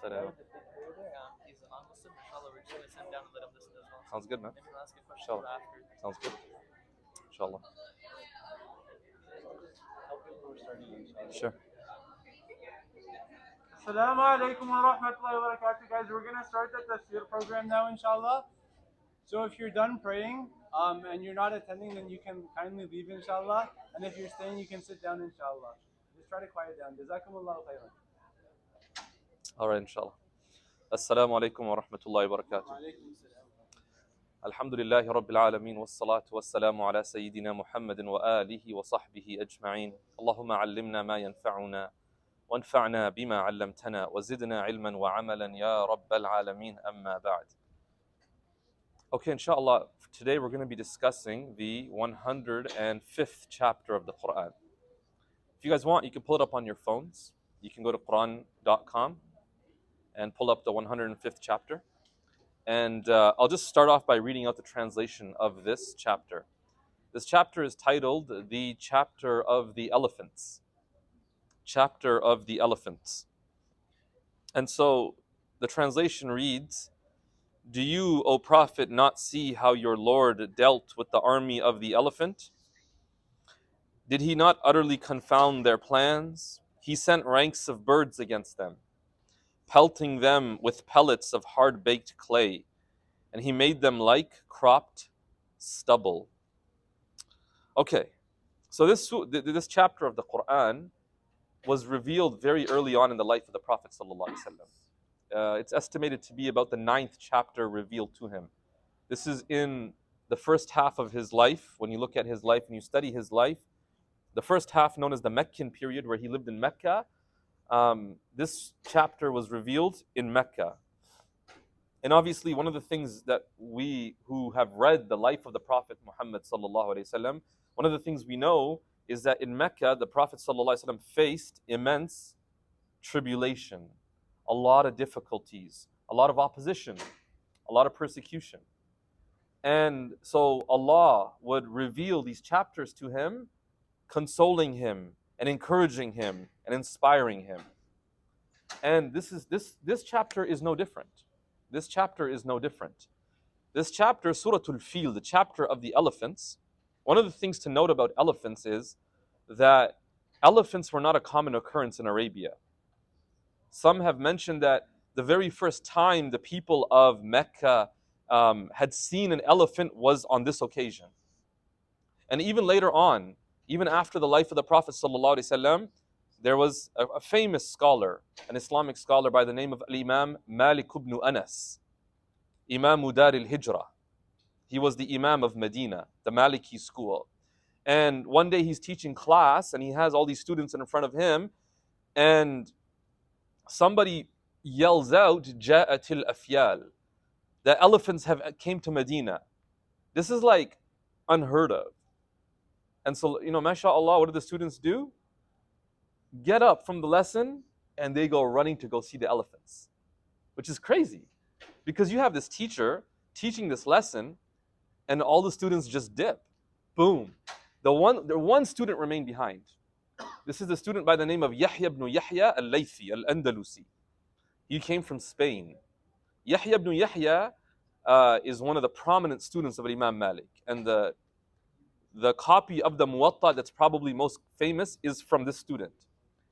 Salam. He's a non-Muslim. Inshallah, we're just going to sit down and let him listen as well. Sounds good, man. Maybe we'll ask a question Inshallah. after. Sounds good. Inshallah. Sure. Assalamu alaikum wa rahmatullahi wa barakatuh, guys. We're going to start the Tafsir program now, inshallah. So if you're done praying and you're not attending, then you can kindly leave, inshallah. And if you're staying, you can sit down, inshallah. Just try to quiet down. Jazakumullahu khairan. All right, inshallah. Assalamu alaikum wa rahmatullahi wa barakatuh. Alhamdulillahi rabbil alameen wa salatu wa salamu ala sayyidina Muhammadin wa alihi wa sahbihi ajma'in. Allahumma allimna ma yanfa'una wa anfa'na bima 'allamtana wa zidna ilman wa 'amalan ya rabbal alameen, amma ba'd. Okay, inshallah, today we're going to be discussing the 105th chapter of the Quran. If you guys want, you can pull it up on your phones. You can go to Quran.com and pull up the 105th chapter. And I'll just start off by reading out the translation of this chapter. This chapter is titled the Chapter of the Elephants. Chapter of the Elephants. And so the translation reads, "Do you, O Prophet, not see how your Lord dealt with the army of the elephant? Did he not utterly confound their plans? He sent ranks of birds against them, pelting them with pellets of hard-baked clay, and he made them like cropped stubble." Okay, so this chapter of the Quran was revealed very early on in the life of the Prophet ﷺ. It's estimated to be about the 9th chapter revealed to him. This is in the first half of his life. When you look at his life and you study his life, the first half, known as the Meccan period, where he lived in Mecca, this chapter was revealed in Mecca. And obviously, one of the things that we who have read the life of the Prophet Muhammad ﷺ, one of the things we know is that in Mecca, the Prophet ﷺ faced immense tribulation, a lot of difficulties, a lot of opposition, a lot of persecution. And so Allah would reveal these chapters to him, consoling him and encouraging him and inspiring him. And this chapter is no different. This chapter is no different. This chapter, Surah Al-Fil, the chapter of the elephants, one of the things to note about elephants is that elephants were not a common occurrence in Arabia. Some have mentioned that the very first time the people of Mecca had seen an elephant was on this occasion. And even later on, even after the life of the Prophet ﷺ, there was a famous scholar, an Islamic scholar by the name of Imam Malik ibn Anas, Imam Dar al-Hijrah. He was the Imam of Medina, the Maliki school. And one day he's teaching class and he has all these students in front of him, and somebody yells out, "Ja'at al-afyal." The elephants came to Medina. This is like unheard of. And so, mashallah, what do the students do? Get up from the lesson and they go running to go see the elephants, which is crazy because you have this teacher teaching this lesson and all the students just dip. Boom. The one student remained behind. This is the student by the name of Yahya ibn Yahya al-Laythi al-Andalusi. He came from Spain. Yahya ibn Yahya is one of the prominent students of Imam Malik. And the copy of the Muwatta that's probably most famous is from this student.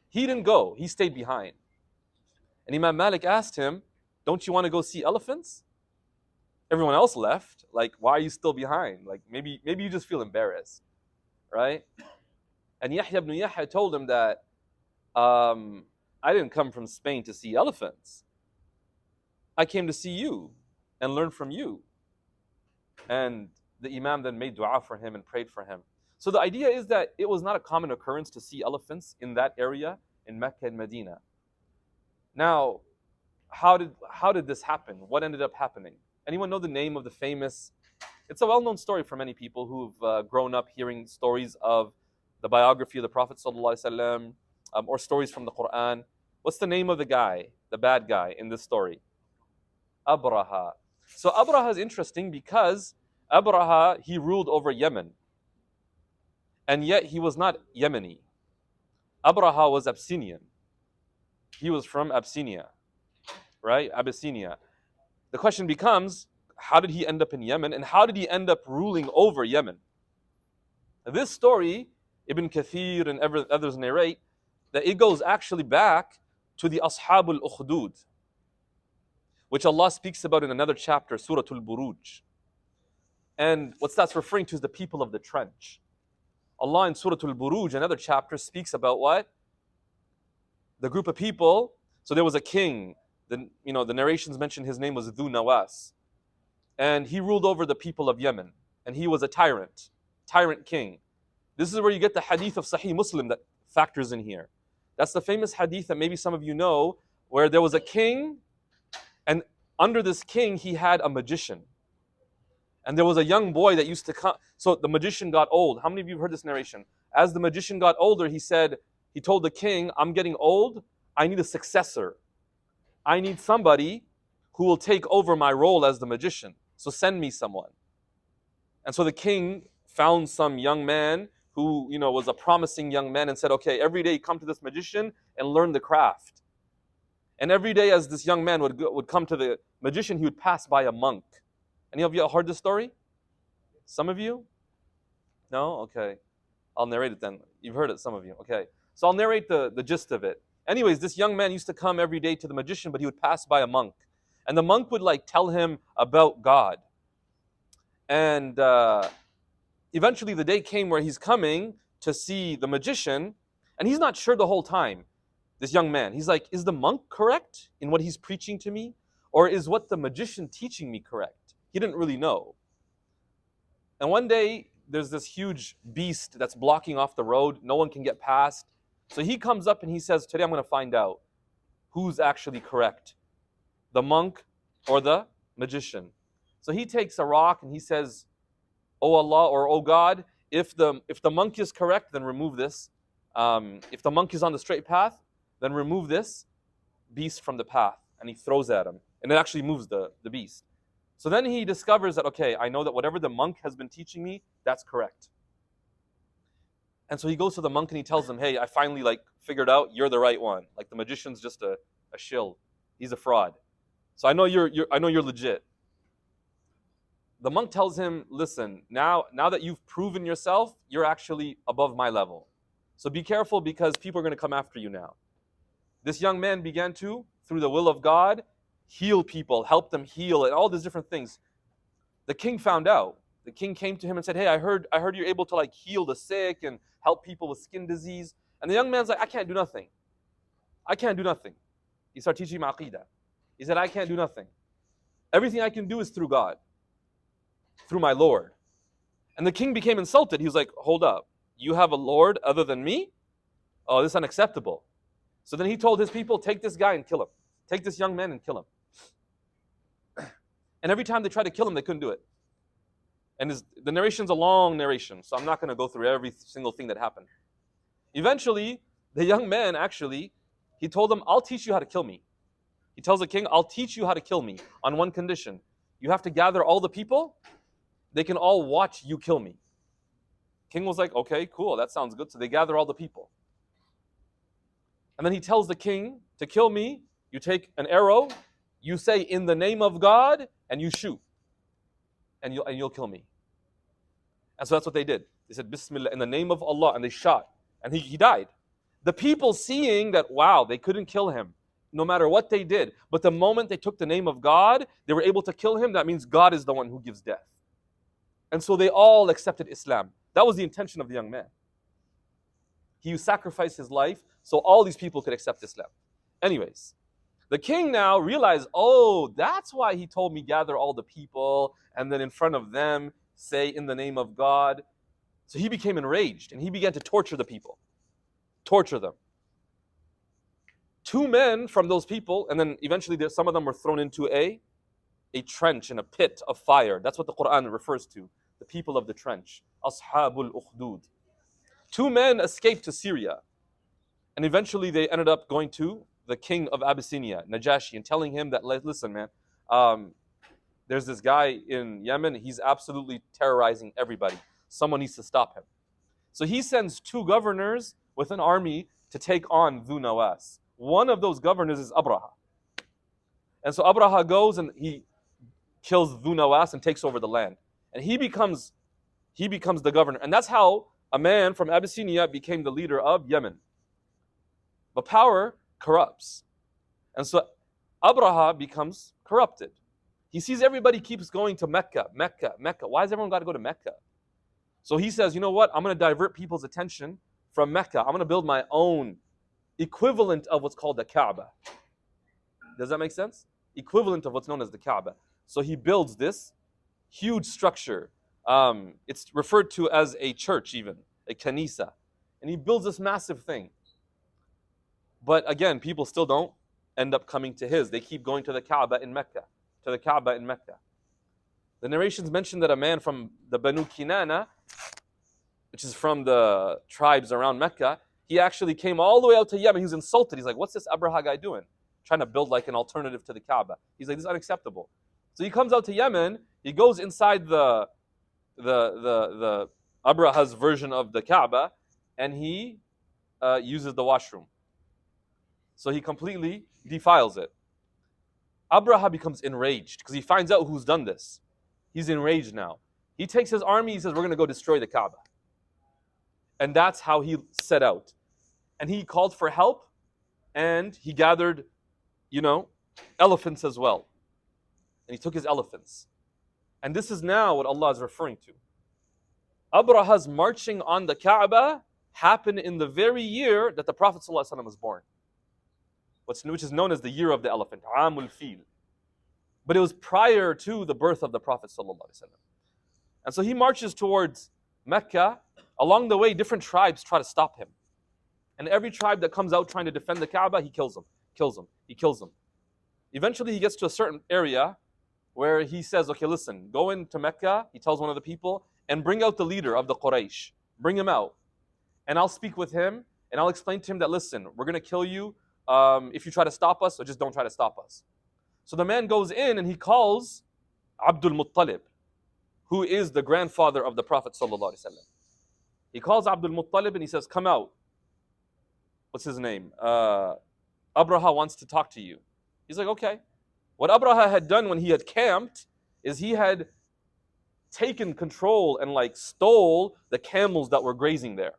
He didn't go. He stayed behind. And Imam Malik asked him, "Don't you want to go see elephants?" Everyone else left. Like, why are you still behind? Like, maybe you just feel embarrassed, right? And Yahya ibn Yahya told him that, "I didn't come from Spain to see elephants. I came to see you and learn from you." And the Imam then made dua for him and prayed for him. So the idea is that it was not a common occurrence to see elephants in that area in Mecca and Medina. Now, how did this happen? What ended up happening? Anyone know the name of the famous? It's a well-known story for many people who've grown up hearing stories of the biography of the Prophet ﷺ, or stories from the Quran. What's the name of the guy, the bad guy in this story? Abraha. So Abraha is interesting because Abraha, he ruled over Yemen. And yet he was not Yemeni. Abraha was Abyssinian. He was from Abyssinia. right? Abyssinia. The question becomes, how did he end up in Yemen, and how did he end up ruling over Yemen? This story, Ibn Kathir and others narrate that it goes actually back to the Ashabul Ukhdud, which Allah speaks about in another chapter, Surah Al-Buruj. And what that's referring to is the people of the trench. Allah in Surah Al-Buruj, another chapter, speaks about what? The group of people. So there was a king. The narrations mention his name was Dhu Nawas. And he ruled over the people of Yemen. And he was a tyrant king. This is where you get the hadith of Sahih Muslim that factors in here. That's the famous hadith that maybe some of you know, where there was a king, and under this king he had a magician. And there was a young boy that used to come. So the magician got old. How many of you have heard this narration? As the magician got older, he told the king, I'm getting old. I need a successor. I need somebody who will take over my role as the magician. So send me someone. And so the king found some young man who, was a promising young man and said, okay, every day come to this magician and learn the craft. And every day as this young man would come to the magician, he would pass by a monk. Any of you heard this story? Some of you? No? Okay. I'll narrate it then. You've heard it, some of you. Okay. So I'll narrate the gist of it. Anyways, this young man used to come every day to the magician, but he would pass by a monk. And the monk would tell him about God. And eventually the day came where he's coming to see the magician, and he's not sure the whole time, this young man. He's like, is the monk correct in what he's preaching to me? Or is what the magician teaching me correct? He didn't really know. And one day, there's this huge beast that's blocking off the road. No one can get past. So he comes up and he says, today I'm going to find out who's actually correct, the monk or the magician. So he takes a rock and he says, "Oh Allah," or "Oh God, if the monk is correct, then remove this. If the monk is on the straight path, then remove this beast from the path." And he throws at him. And it actually moves the beast. So then he discovers that, okay, I know that whatever the monk has been teaching me, that's correct. And so he goes to the monk and he tells him, hey, I finally figured out you're the right one. Like the magician's just a shill. He's a fraud. So I know you're legit. The monk tells him, listen, now that you've proven yourself, you're actually above my level. So be careful because people are going to come after you now. This young man began to, through the will of God, heal people, help them heal, and all these different things. The king found out. The king came to him and said, hey, I heard you're able to heal the sick and help people with skin disease. And the young man's like, I can't do nothing. I can't do nothing. He started teaching him aqidah. He said, I can't do nothing. Everything I can do is through God, through my Lord. And the king became insulted. He was like, hold up. You have a Lord other than me? Oh, this is unacceptable. So then he told his people, take this guy and kill him. Take this young man and kill him. And every time they tried to kill him, they couldn't do it. And the narration's a long narration, so I'm not going to go through every single thing that happened. Eventually, the young man he told them, I'll teach you how to kill me. He tells the king, I'll teach you how to kill me on one condition. You have to gather all the people. They can all watch you kill me. King was like, okay, cool, that sounds good. So they gather all the people. And then he tells the king, to kill me, you take an arrow, you say, in the name of God, and you shoot. And you'll kill me. And so that's what they did. They said, Bismillah, in the name of Allah, and they shot. And he died. The people seeing that, wow, they couldn't kill him, no matter what they did. But the moment they took the name of God, they were able to kill him. That means God is the one who gives death. And so they all accepted Islam. That was the intention of the young man. He sacrificed his life so all these people could accept Islam. Anyways, the king now realized, oh, that's why he told me gather all the people and then in front of them say in the name of God. So he became enraged and he began to torture the people. Torture them. 2 men from those people, and then eventually some of them were thrown into a trench in a pit of fire. That's what the Quran refers to. The people of the trench. Ashabul Ukhdud. 2 men escaped to Syria. And eventually they ended up going to the king of Abyssinia, Najashi, and telling him that, listen, man, there's this guy in Yemen. He's absolutely terrorizing everybody. Someone needs to stop him. So he sends 2 governors with an army to take on Dhu Nawas. One of those governors is Abraha. And so Abraha goes and he kills Dhu Nawas and takes over the land. And he becomes the governor. And that's how a man from Abyssinia became the leader of Yemen. But power corrupts. And so Abraha becomes corrupted. He sees everybody keeps going to Mecca, Mecca, Mecca. Why has everyone got to go to Mecca? So he says, you know what? I'm going to divert people's attention from Mecca. I'm going to build my own equivalent of what's called the Kaaba. Does that make sense? Equivalent of what's known as the Kaaba. So he builds this huge structure. It's referred to as a church even, a kanisa. And he builds this massive thing. But again, people still don't end up coming to his. They keep going to the Kaaba in Mecca. To the Kaaba in Mecca. The narrations mention that a man from the Banu Kinana, which is from the tribes around Mecca, he actually came all the way out to Yemen. He was insulted. He's like, what's this Abraha guy doing? Trying to build like an alternative to the Kaaba. He's like, this is unacceptable. So he comes out to Yemen. He goes inside the Abraha's version of the Kaaba, and he uses the washroom. So he completely defiles it. Abraha becomes enraged because he finds out who's done this. He's enraged now. He takes his army, he says, we're going to go destroy the Kaaba. And that's how he set out. And he called for help, and he gathered, elephants as well. And he took his elephants. And this is now what Allah is referring to. Abraha's marching on the Kaaba happened in the very year that the Prophet ﷺ was born. Which is known as the year of the elephant, Amul Fil. But it was prior to the birth of the Prophet ﷺ. And so he marches towards Mecca. Along the way, different tribes try to stop him. And every tribe that comes out trying to defend the Kaaba, he kills them. Eventually, he gets to a certain area where he says, okay, listen, go into Mecca, he tells one of the people, and bring out the leader of the Quraysh. Bring him out. And I'll speak with him, and I'll explain to him that, listen, we're going to kill you if you try to stop us, or just don't try to stop us. So the man goes in and he calls Abdul Muttalib, who is the grandfather of the Prophet ﷺ. He calls Abdul Muttalib and he says, come out. What's his name? Abraha wants to talk to you. He's like, okay. What Abraha had done when he had camped is he had taken control and stole the camels that were grazing there.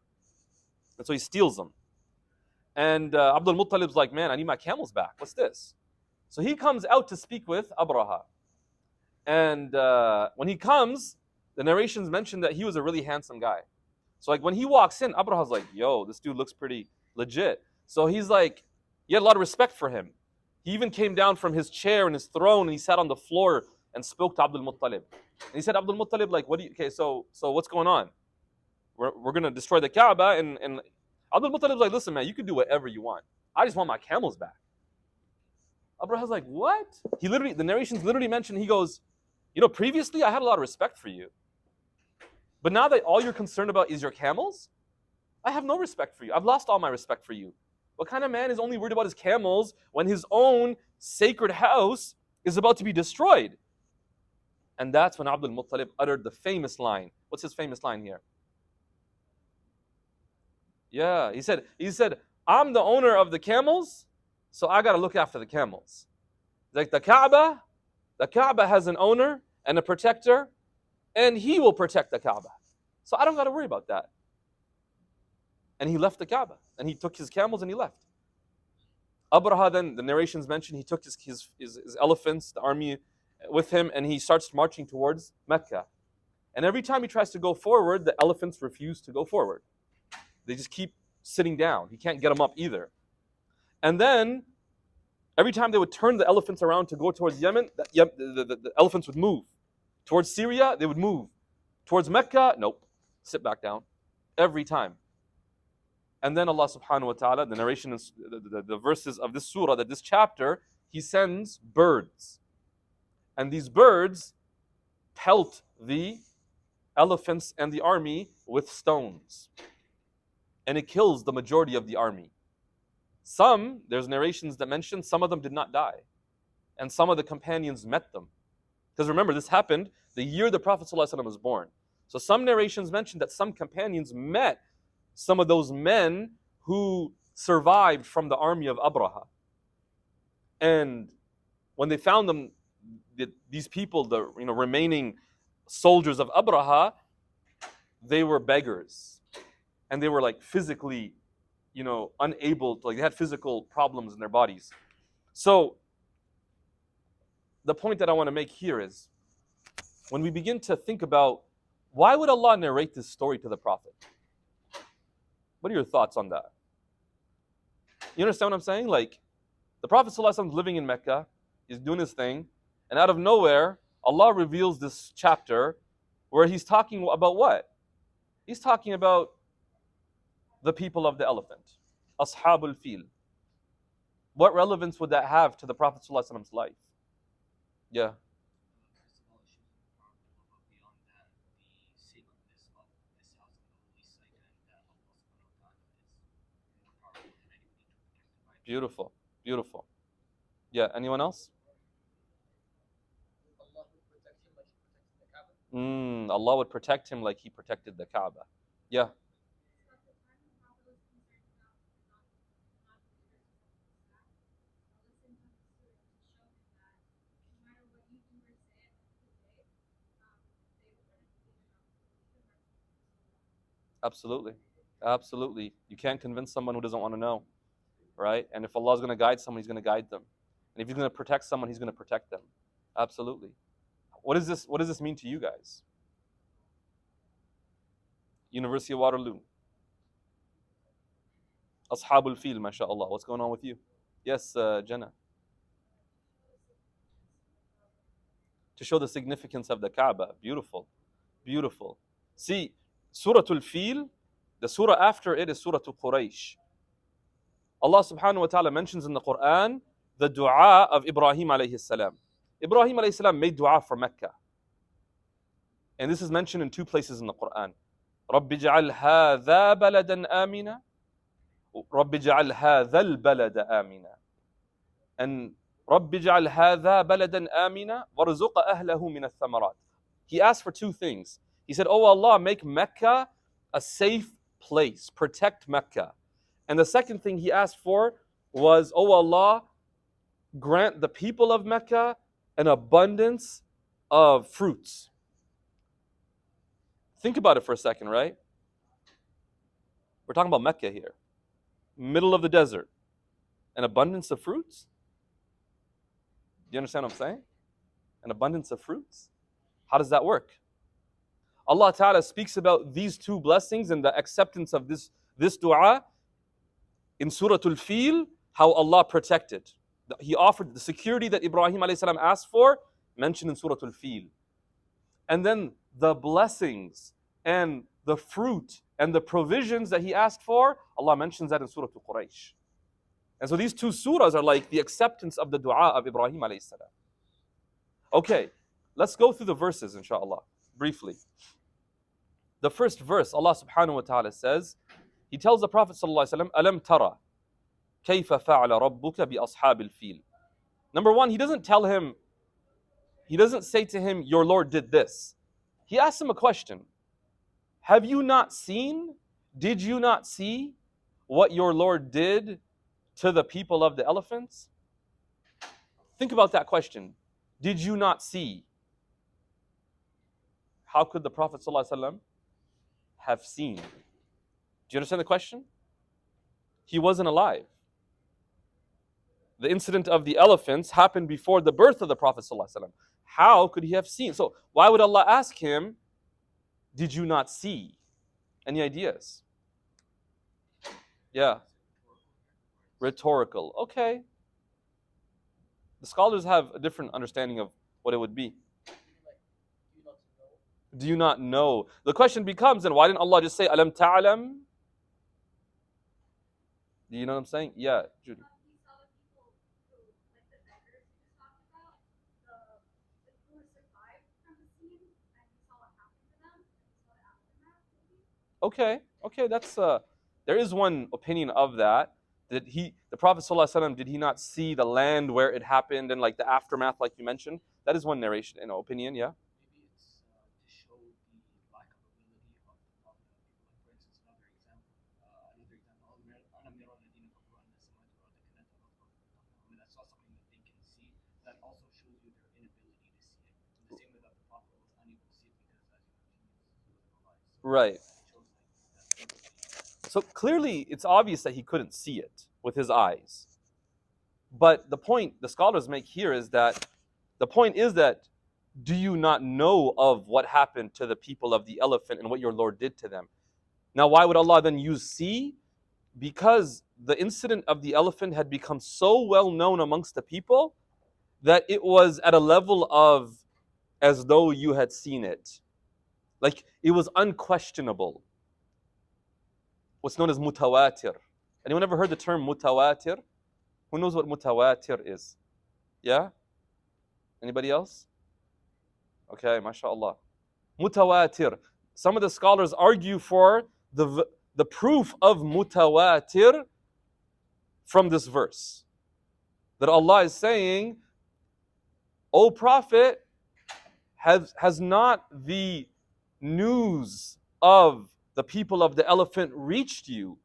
And so he steals them. And Abdul Muttalib's like, man, I need my camels back. What's this? So he comes out to speak with Abraha. And when he comes, the narrations mention that he was a really handsome guy. So when he walks in, Abraha's like, yo, this dude looks pretty legit. So he's like, he had a lot of respect for him. He even came down from his chair and his throne and he sat on the floor and spoke to Abdul Muttalib. And he said, Abdul Muttalib, so what's going on? We're going to destroy the Kaaba. And Abdul Muttalib's like, listen, man, you can do whatever you want. I just want my camels back. Abraha's like, what? The narrations literally mention, he goes, previously I had a lot of respect for you. But now that all you're concerned about is your camels, I have no respect for you. I've lost all my respect for you. What kind of man is only worried about his camels when his own sacred house is about to be destroyed? And that's when Abdul Muttalib uttered the famous line. What's his famous line here? Yeah, he said, I'm the owner of the camels, so I got to look after the camels. Like the Kaaba has an owner and a protector, and he will protect the Kaaba. So I don't got to worry about that. And he left the Kaaba, and he took his camels and he left. Abraha then, the narrations mention, he took his elephants, the army with him, and he starts marching towards Mecca. And every time he tries to go forward, the elephants refuse to go forward. They just keep sitting down. He can't get them up either. And then, every time they would turn the elephants around to go towards Yemen, the elephants would move. Towards Syria, they would move. Towards Mecca, nope. Sit back down. Every time. And then Allah subhanahu wa ta'ala, the narration, the verses of this surah, this chapter, He sends birds. And these birds pelt the elephants and the army with stones. And it kills the majority of the army. There's narrations that mention, some of them did not die. And some of the companions met them. Because remember, this happened the year the Prophet ﷺ was born. So some narrations mention that some companions met some of those men who survived from the army of Abraha. And when they found them, these people, the remaining soldiers of Abraha, they were beggars, and they were like physically, unable to, like, they had physical problems in their bodies. So the point that I want to make here is, when we begin to think about why would Allah narrate this story to the Prophet? What are your thoughts on that? You understand what I'm saying? Like, the Prophet ﷺ is living in Mecca, he's doing his thing, and out of nowhere, Allah reveals this chapter where he's talking about what? He's talking about the people of the elephant, Ashabul Fil. What relevance would that have to the Prophet ﷺ's life? Yeah. First of all, it shows the power of Allah, but beyond that, the sacredness of this house and the holy site, and that Allah subhanahu wa ta'ala is more powerful than anybody to protect it by. Beautiful. Beautiful. Yeah, anyone else? Allah would protect him like he protected the Kaaba. Allah would protect him like he protected the Kaaba. Yeah. Absolutely. Absolutely. You can't convince someone who doesn't want to know, right? And if Allah is going to guide someone, He's going to guide them. And if He's going to protect someone, He's going to protect them. Absolutely. What does this mean to you guys? University of Waterloo. Ashabul Fil, mashallah. What's going on with you? Yes, Jenna. To show the significance of the Kaaba. Beautiful. Beautiful. See, Surah Al-Fil, the surah after it is Surah Quraysh. Allah subhanahu wa ta'ala mentions in the Quran the dua of Ibrahim alayhi salam. Ibrahim alayhi salam made dua for Mecca. And this is mentioned in two places in the Quran. رَبِّ اجْعَلْ هَذَا بَلَدًا آمِنًا رَبِّ اجْعَلْ هَذَا الْبَلَدَ آمِنًا and رَبِّ اجْعَلْ هَذَا بَلَدًا آمِنًا وَارْزُقْ أَهْلَهُ مِنَ الثَّمَرَاتِ. He asked for two things. He said, "Oh Allah, make Mecca a safe place. Protect Mecca." And the second thing he asked for was, "Oh Allah, grant the people of Mecca an abundance of fruits." Think about it for a second, right? We're talking about Mecca here. Middle of the desert. An abundance of fruits? Do you understand what I'm saying? An abundance of fruits? How does that work? Allah Ta'ala speaks about these two blessings and the acceptance of this dua in Surah Al-Fil, how Allah protected. He offered the security that Ibrahim alayhi salam asked for, mentioned in Surah Al-Fil. And then the blessings and the fruit and the provisions that he asked for, Allah mentions that in Surah Quraysh. And so these two surahs are like the acceptance of the dua of Ibrahim alayhi salam. Okay, let's go through the verses, inshallah, briefly. The first verse, Allah subhanahu wa ta'ala says, He tells the Prophet sallallahu alaihi wasallam, "Alam tara kayfa fa'ala rabbuka bi ashabil fil." Number one, he doesn't say to him, "Your Lord did this." He asks him a question. Have you not seen? Did you not see what your Lord did to the people of the elephants? Think about that question. Did you not see? How could the Prophet ﷺ have seen? Do you understand the question? He wasn't alive. The incident of the elephants happened before the birth of the Prophet ﷺ. How could he have seen? So why would Allah ask him, did you not see? Any ideas? Yeah. Rhetorical. Okay. The scholars have a different understanding of what it would be. Do you not know? The question becomes, then why didn't Allah just say, Alam ta'alam? Do you know what I'm saying? Yeah, Judy. Okay, that's there is one opinion of that. That the Prophet ﷺ, did he not see the land where it happened and like the aftermath, like you mentioned? That is one narration, opinion, yeah. Maybe it's to show the lack of ability of the Prophet. For instance, another example, I saw something that they can see that also Right. So clearly, it's obvious that he couldn't see it with his eyes. But the point the scholars make here is that do you not know of what happened to the people of the elephant and what your Lord did to them? Now, why would Allah then use see? Because the incident of the elephant had become so well known amongst the people that it was at a level of as though you had seen it. Like it was unquestionable. What's known as mutawatir. Anyone ever heard the term mutawatir? Who knows what mutawatir is? Yeah? Anybody else? Okay, mashallah. Mutawatir. Some of the scholars argue for the proof of mutawatir from this verse. That Allah is saying, O Prophet, has not the news of the people of the elephant reached you?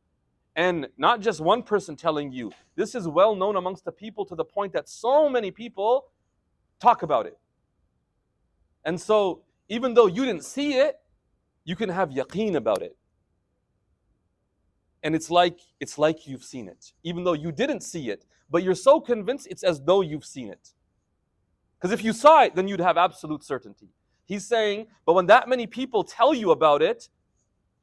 And not just one person telling you. This is well known amongst the people to the point that so many people talk about it. And so, even though you didn't see it, you can have yaqeen about it. And it's like you've seen it. Even though you didn't see it, but you're so convinced it's as though you've seen it. Because if you saw it, then you'd have absolute certainty. He's saying, but when that many people tell you about it,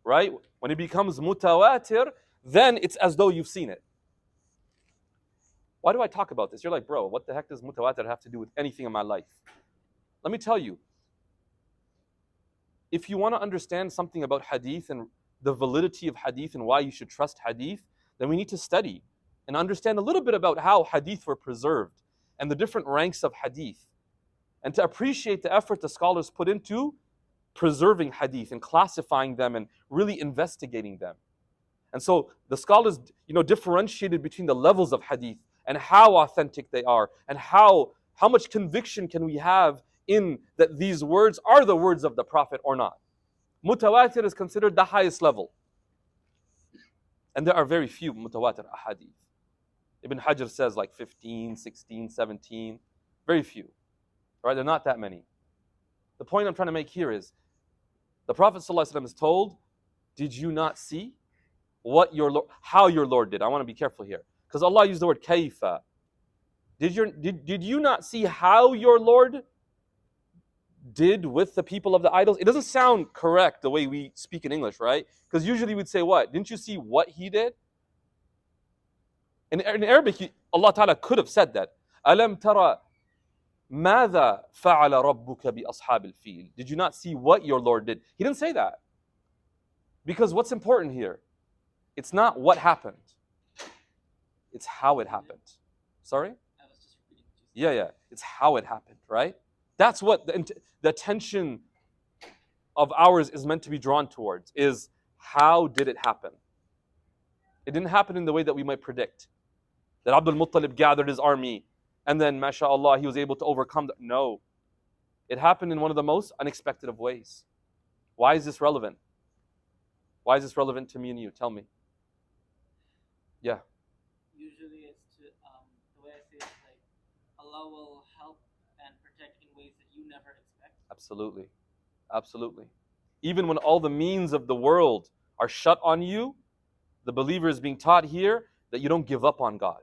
right, when it becomes mutawatir, then it's as though you've seen it. Why do I talk about this? You're like, bro, what the heck does mutawatir have to do with anything in my life? Let me tell you. If you want to understand something about hadith and the validity of hadith and why you should trust hadith, then we need to study and understand a little bit about how hadith were preserved and the different ranks of hadith, and to appreciate the effort the scholars put into preserving hadith and classifying them and really investigating them. And so the scholars, differentiated between the levels of hadith and how authentic they are and how much conviction can we have in that these words are the words of the Prophet or not. Mutawatir is considered the highest level. And there are very few mutawatir ahadith. Ibn Hajar says like 15, 16, 17. Very few. Right? There are not that many. The point I'm trying to make here is the Prophet ﷺ is told, did you not see how your Lord did? I want to be careful here. Because Allah used the word kayfa. Did you not see how your Lord did with the people of the idols? It doesn't sound correct the way we speak in English, right? Because usually we'd say what? Didn't you see what he did? In Arabic, Allah Ta'ala could have said that. Alam tara ماذا فعل ربك بأصحاب الفيل? Did you not see what your Lord did? He didn't say that. Because what's important here? It's not what happened. It's how it happened. Sorry? Yeah. It's how it happened, right? That's what the attention of ours is meant to be drawn towards, is how did it happen? It didn't happen in the way that we might predict. That Abdul Muttalib gathered his army and then, mashallah, he was able to overcome that. No. It happened in one of the most unexpected of ways. Why is this relevant? Why is this relevant to me and you? Tell me. Yeah. Usually it's the way I see it is like Allah will help and protect in ways that you never expect. Absolutely. Absolutely. Even when all the means of the world are shut on you, the believer is being taught here that you don't give up on God.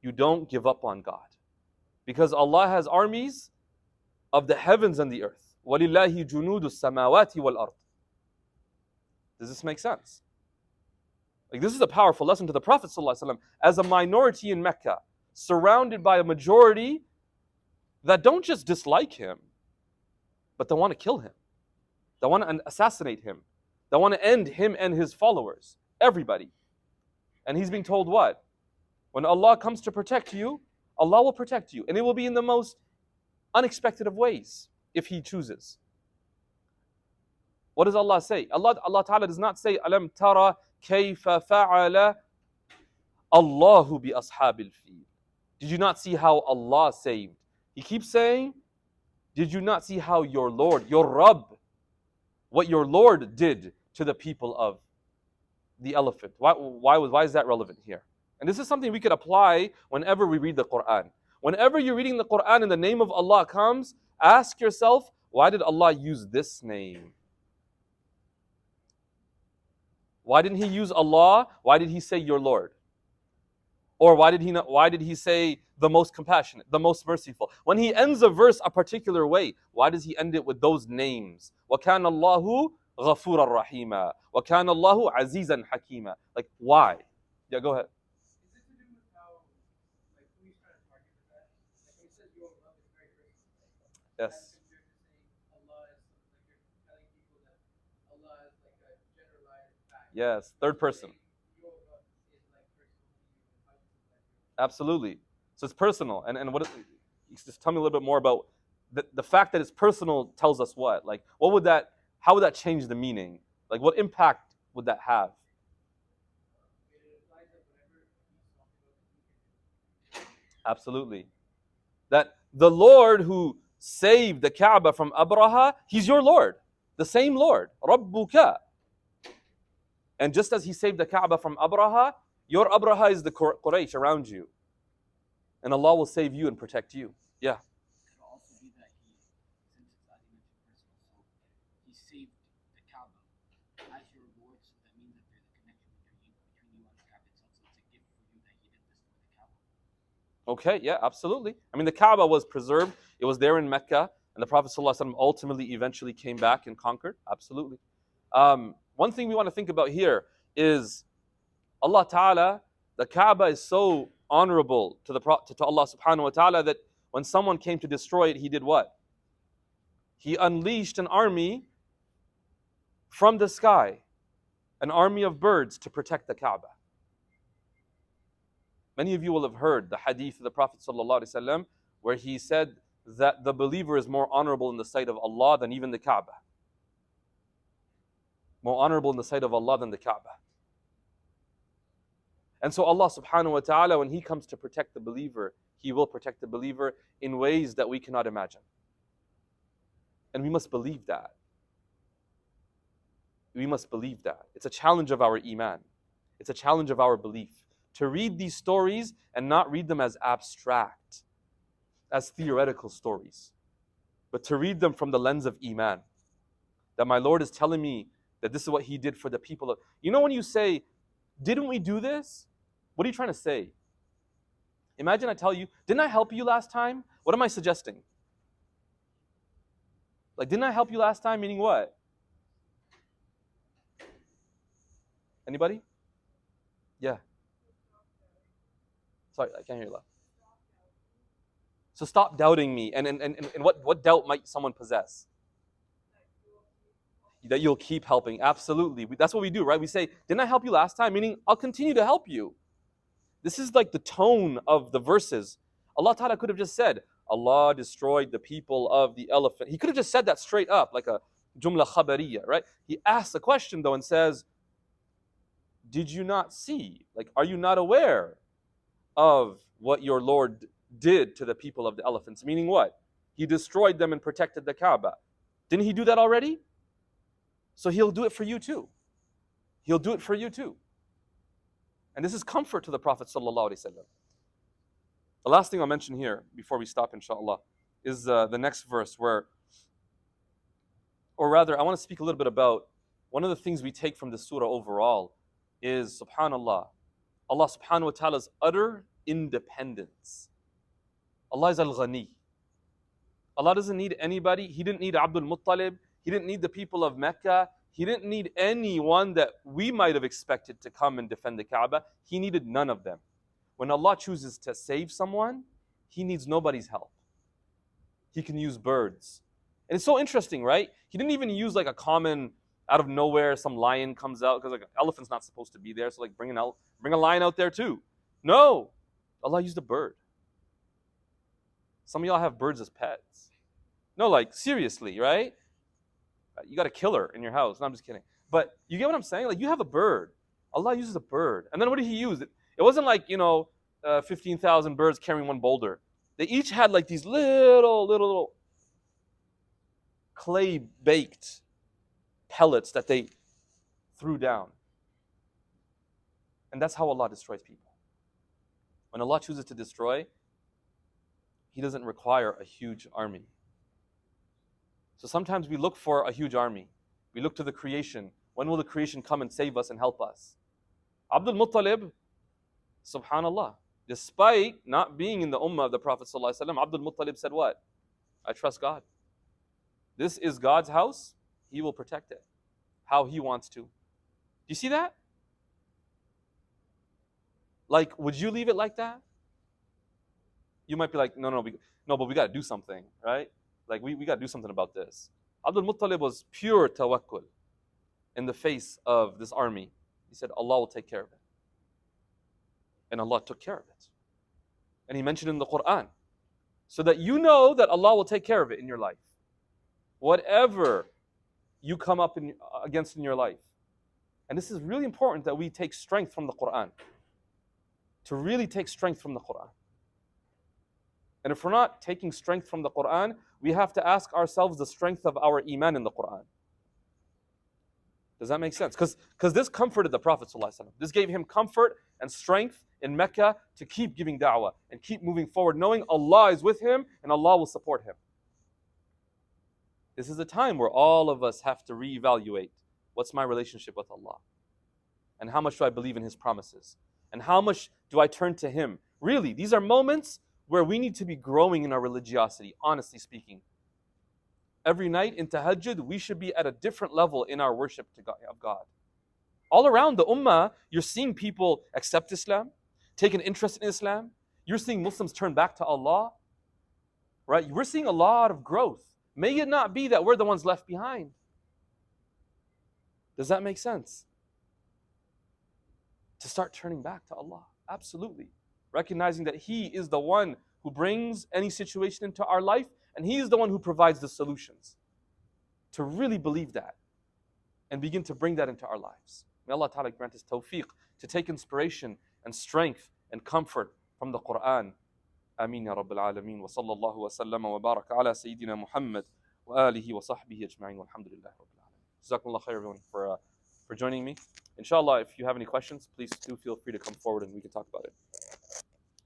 You don't give up on God. Because Allah has armies of the heavens and the earth. وَلِلَّهِ جُنُودُ السَّمَاوَاتِ وَالْأَرْضِ. Does this make sense? Like, this is a powerful lesson to the Prophet ﷺ as a minority in Mecca, surrounded by a majority that don't just dislike him, but they want to kill him. They want to assassinate him. They want to end him and his followers. Everybody. And he's being told what? When Allah comes to protect you, Allah will protect you. And it will be in the most unexpected of ways, if He chooses. What does Allah say? Allah Ta'ala does not say, Alam tara kayfa fa'ala Allahu bi ashabil fil. Did you not see how Allah saved? He keeps saying, did you not see how your Lord, your Rabb, what your Lord did to the people of the elephant? Why is that relevant here? And this is something we could apply whenever we read the Quran. Whenever you're reading the Quran and the name of Allah comes, ask yourself, why did Allah use this name? Why didn't he use Allah? Why did he say your Lord? Or why did he say the most compassionate, the most merciful? When he ends a verse a particular way, why does he end it with those names? وَكَانَ اللَّهُ غَفُورًا رَحِيمًا وَكَانَ اللَّهُ عَزِيزًا حَكِيمًا. Like, why? Yeah, go ahead. Is it to do with how, like, who he's trying to target with that? Like, when he says your love is very personal, right? As Yes. compared to saying Allah is like you're telling people that Allah is like a generalized fact. Yes. Third person. Your love is like personal to you and how you feel like your love. Absolutely. So it's personal. And what? Just tell me a little bit more about the fact that it's personal. Tells us what? Like, what would that? How would that change the meaning? Like, what impact would that have? It implies that whatever he's talking about, he can do. Absolutely. That the Lord who saved the Kaaba from Abraha, He's your Lord, the same Lord, Rabbuka. And just as He saved the Kaaba from Abraha, your Abraha is the Quraysh around you, and Allah will save you and protect you. Yeah. Could it also be that he, since it's as you mentioned personal, so he saved the Kaaba as your Lord, so that means that there's a connection between you and the Kaaba itself. So it's a gift for you that he didn't destroy the Kaaba. Okay. Yeah. Absolutely. I mean, the Kaaba was preserved. It was there in Mecca, and the Prophet ﷺ ultimately, eventually came back and conquered. Absolutely. One thing we want to think about here is Allah Ta'ala, the Kaaba is so honorable to Allah Subhanahu wa Ta'ala that when someone came to destroy it, He did what? He unleashed an army from the sky, an army of birds to protect the Kaaba. Many of you will have heard the hadith of the Prophet ﷺ where he said that the believer is more honorable in the sight of Allah than even the Kaaba. More honorable in the sight of Allah than the Kaaba. And so Allah subhanahu wa ta'ala, when He comes to protect the believer, He will protect the believer in ways that we cannot imagine. And we must believe that. We must believe that. It's a challenge of our iman. It's a challenge of our belief. To read these stories and not read them as abstract, as theoretical stories, but to read them from the lens of iman. That my Lord is telling me that this is what He did for the people of... You know when you say, didn't we do this? What are you trying to say? Imagine I tell you, didn't I help you last time? What am I suggesting? Like, didn't I help you last time? Meaning what? Anybody? Yeah. Sorry, I can't hear you loud. So stop doubting me. And what doubt might someone possess? That you'll keep helping. Absolutely. That's what we do, right? We say, didn't I help you last time? Meaning, I'll continue to help you. This is like the tone of the verses. Allah Ta'ala could have just said, Allah destroyed the people of the elephant. He could have just said that straight up, like a jumla khabariyya, right? He asks a question though and says, did you not see? Like, are you not aware of what your Lord did to the people of the elephants? Meaning what? He destroyed them and protected the Kaaba. Didn't He do that already? So He'll do it for you too. He'll do it for you too. And this is comfort to the Prophet ﷺ. The last thing I'll mention here before we stop, inshallah, is the next verse where, or rather, I want to speak a little bit about one of the things we take from this surah overall is, subhanallah, Allah subhanahu wa ta'ala's utter independence. Allah is al-Ghani. Allah doesn't need anybody. He didn't need Abdul Muttalib. He didn't need the people of Mecca. He didn't need anyone that we might have expected to come and defend the Kaaba. He needed none of them. When Allah chooses to save someone, He needs nobody's help. He can use birds. And it's so interesting, right? He didn't even use like a common, out of nowhere, some lion comes out, because like an elephant's not supposed to be there, so like bring a lion out there too. No, Allah used a bird. Some of y'all have birds as pets. No, like seriously, right? You got a killer in your house. No, I'm just kidding. But you get what I'm saying? Like you have a bird. Allah uses a bird. And then what did He use? It wasn't like, 15,000 birds carrying one boulder. They each had like these little clay-baked pellets that they threw down. And that's how Allah destroys people. When Allah chooses to destroy, He doesn't require a huge army. So sometimes we look for a huge army. We look to the creation. When will the creation come and save us and help us? Abdul Muttalib, subhanallah, despite not being in the ummah of the Prophet ﷺ, Abdul Muttalib said what? I trust God. This is God's house. He will protect it how He wants to. Do you see that? Like, would you leave it like that? You might be like, no, but we got to do something, right? Like, we got to do something about this. Abdul Muttalib was pure tawakkul in the face of this army. He said, Allah will take care of it. And Allah took care of it. And He mentioned in the Quran, so that you know that Allah will take care of it in your life. Whatever you come up against in your life. And this is really important that we take strength from the Quran. To really take strength from the Quran. And if we're not taking strength from the Quran, we have to ask ourselves the strength of our iman in the Quran. Does that make sense? Because this comforted the Prophet ﷺ. This gave him comfort and strength in Mecca to keep giving da'wah and keep moving forward, knowing Allah is with him and Allah will support him. This is a time where all of us have to reevaluate, what's my relationship with Allah? And how much do I believe in His promises? And how much do I turn to Him? Really, these are moments where we need to be growing in our religiosity, honestly speaking. Every night in tahajjud, we should be at a different level in our worship of God. All around the ummah, you're seeing people accept Islam, take an interest in Islam. You're seeing Muslims turn back to Allah. Right? We're seeing a lot of growth. May it not be that we're the ones left behind. Does that make sense? To start turning back to Allah. Absolutely. Recognizing that He is the one who brings any situation into our life, and He is the one who provides the solutions. To really believe that and begin to bring that into our lives. May Allah Ta'ala grant us tawfiq to take inspiration and strength and comfort from the Quran. Ameen ya Rabbil Alameen. Wa sallallahu wa sallama wa baraka ala Sayyidina Muhammad wa alihi wa sahbihi ajma'in. Walhamdulillah Rabbil Alameen. Jazakumullah khair everyone for joining me. Inshallah, if you have any questions, please do feel free to come forward and we can talk about it.